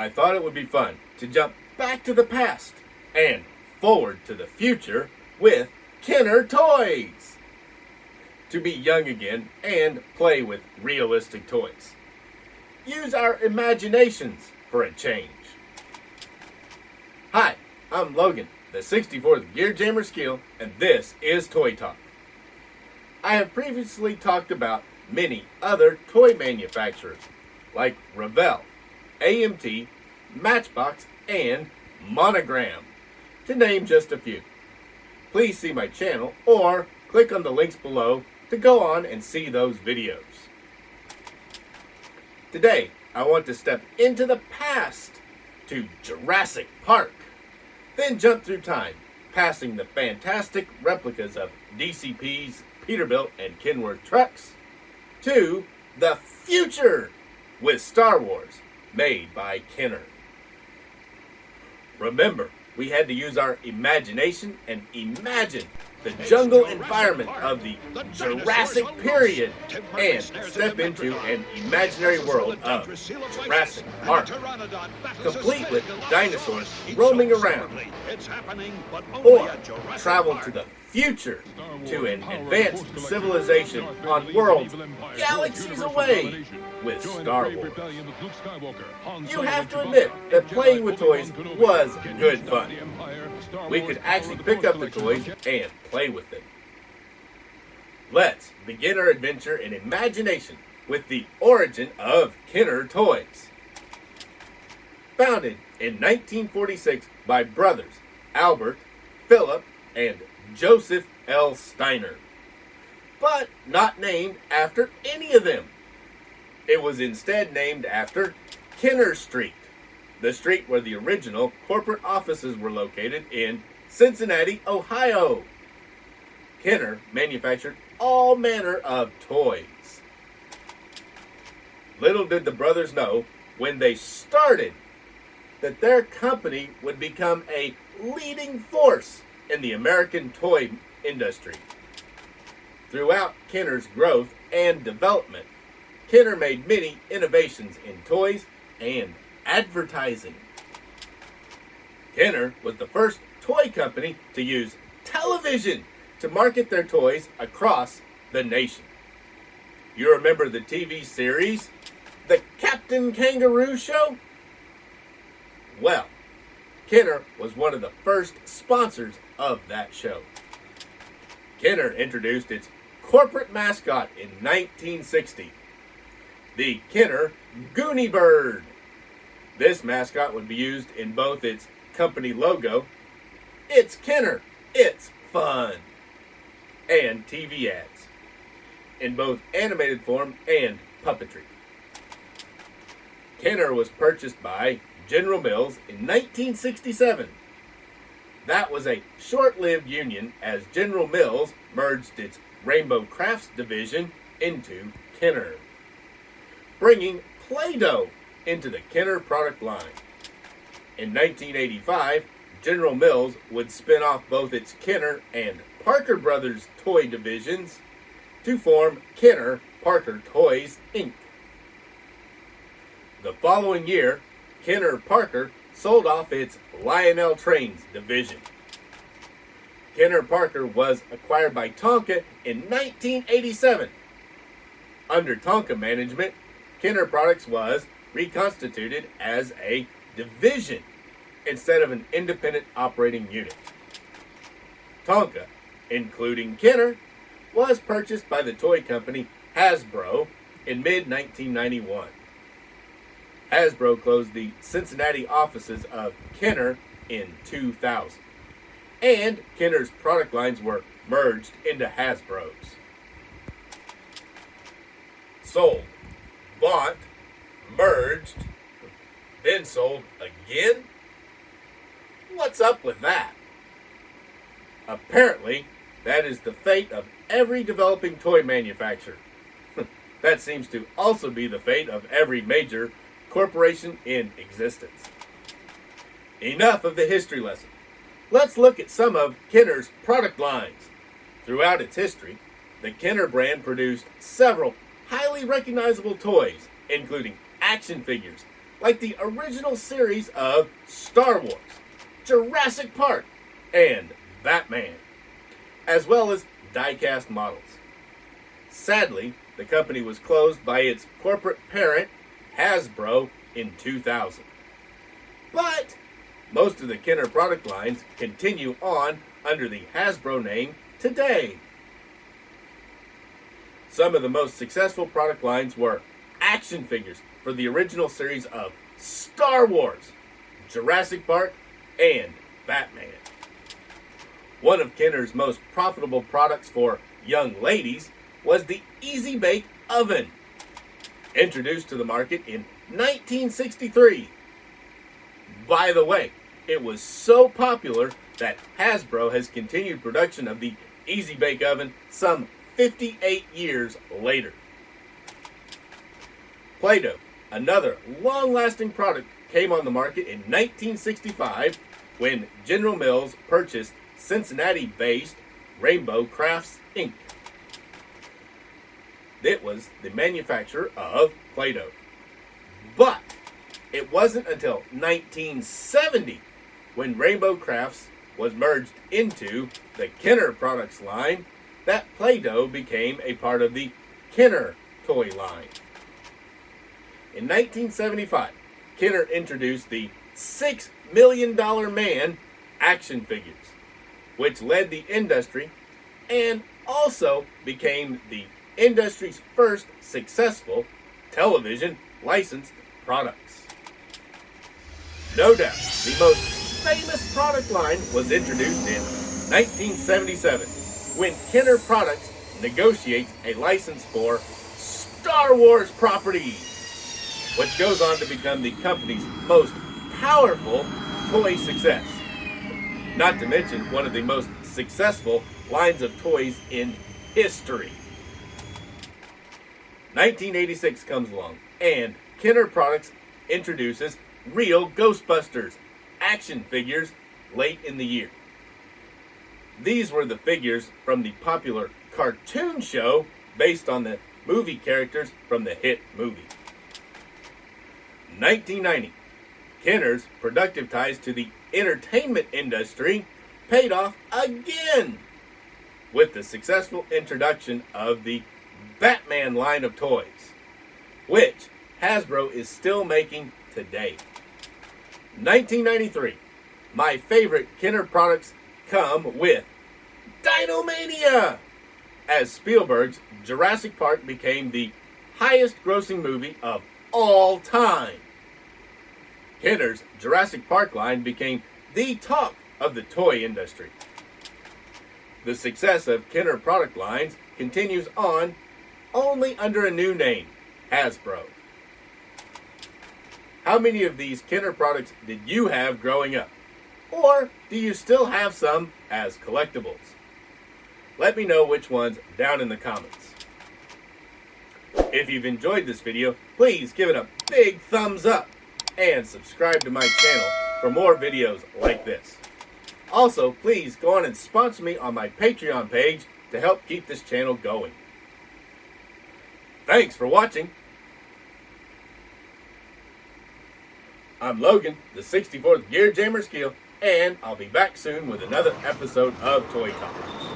I thought it would be fun to jump back to the past and forward to the future with Kenner toys. To be young again and play with realistic toys. Use our imaginations for a change. Hi, I'm Logan, the 64th Gear Jammer Skeele, and this is Toy Talk. I have previously talked about many other toy manufacturers like Revell, AMT, Matchbox, and Monogram, to name just a few. Please see my channel or click on the links below to go on and see those videos. Today, I want to step into the past to Jurassic Park, then jump through time, passing the fantastic replicas of DCP's Peterbilt and Kenworth trucks, to the future with Star Wars, made by Kenner. Remember, we had to use our imagination and imagine the jungle environment of the Jurassic period and step into an imaginary world of Jurassic Park, complete with dinosaurs roaming around, or travel to the future to an advanced civilization on worlds galaxies away with Star Wars. You have to admit that playing with toys was good fun. We could actually pick up the toys and play with them. Let's begin our adventure in imagination with the origin of Kenner toys. Founded in 1946 by brothers Albert, Philip, and Joseph L. Steiner, but not named after any of them. It was instead named after Kenner Street, the street where the original corporate offices were located in Cincinnati, Ohio. Kenner manufactured all manner of toys. Little did the brothers know when they started that their company would become a leading force in the American toy industry. Throughout Kenner's growth and development, Kenner made many innovations in toys and advertising. Kenner was the first toy company to use television to market their toys across the nation. You remember the TV series, The Captain Kangaroo Show? Well, Kenner was one of the first sponsors of that show. Kenner introduced its corporate mascot in 1960, the Kenner Goonie Bird. This mascot would be used in both its company logo, "It's Kenner, it's fun," and TV ads, in both animated form and puppetry. Kenner was purchased by General Mills in 1967. That was a short-lived union as General Mills merged its Rainbow Crafts division into Kenner, bringing Play-Doh into the Kenner product line. In 1985, General Mills would spin off both its Kenner and Parker Brothers toy divisions to form Kenner Parker Toys, Inc. The following year, Kenner Parker sold off its Lionel Trains division. Kenner Parker was acquired by Tonka in 1987. Under Tonka management, Kenner Products was reconstituted as a division instead of an independent operating unit. Tonka, including Kenner, was purchased by the toy company Hasbro in mid-1991. Hasbro closed the Cincinnati offices of Kenner in 2000, and Kenner's product lines were merged into Hasbro's. Sold, bought, merged, then sold again? What's up with that? Apparently, that is the fate of every developing toy manufacturer. That seems to also be the fate of every major corporation in existence. Enough of the history lesson. Let's look at some of Kenner's product lines. Throughout its history, the Kenner brand produced several highly recognizable toys, including action figures, like the original series of Star Wars, Jurassic Park, and Batman, as well as die-cast models. Sadly, the company was closed by its corporate parent, Hasbro, in 2000. But most of the Kenner product lines continue on under the Hasbro name today. Some of the most successful product lines were action figures for the original series of Star Wars, Jurassic Park, and Batman. One of Kenner's most profitable products for young ladies was the Easy-Bake Oven, introduced to the market in 1963. By the way, it was so popular that Hasbro has continued production of the Easy-Bake Oven some 58 years later. Play-Doh, another long-lasting product, came on the market in 1965 when General Mills purchased Cincinnati-based Rainbow Crafts, Inc. It was the manufacturer of Play-Doh. But it wasn't until 1970 when Rainbow Crafts was merged into the Kenner products line that Play-Doh became a part of the Kenner toy line. In 1975, Kenner introduced the $6 Million Man action figures, which led the industry and also became the industry's first successful television licensed products. No doubt, the most famous product line was introduced in 1977 when Kenner Products negotiates a license for Star Wars property, which goes on to become the company's most powerful toy success. Not to mention one of the most successful lines of toys in history. 1986 comes along, and Kenner Products introduces real Ghostbusters action figures late in the year. These were the figures from the popular cartoon show based on the movie characters from the hit movie. 1990, Kenner's productive ties to the entertainment industry paid off again with the successful introduction of the Batman line of toys, which Hasbro is still making today. 1993, my favorite Kenner products come with DINOMANIA, as Spielberg's Jurassic Park became the highest grossing movie of all time. Kenner's Jurassic Park line became the talk of the toy industry. The success of Kenner product lines continues on only under a new name, Hasbro. How many of these Kenner products did you have growing up? Or do you still have some as collectibles? Let me know which ones down in the comments. If you've enjoyed this video, please give it a big thumbs up and subscribe to my channel for more videos like this. Also, please go on and sponsor me on my Patreon page to help keep this channel going. Thanks for watching. I'm Logan, the 64th Gear Jammer Skeele, and I'll be back soon with another episode of Toy Talk.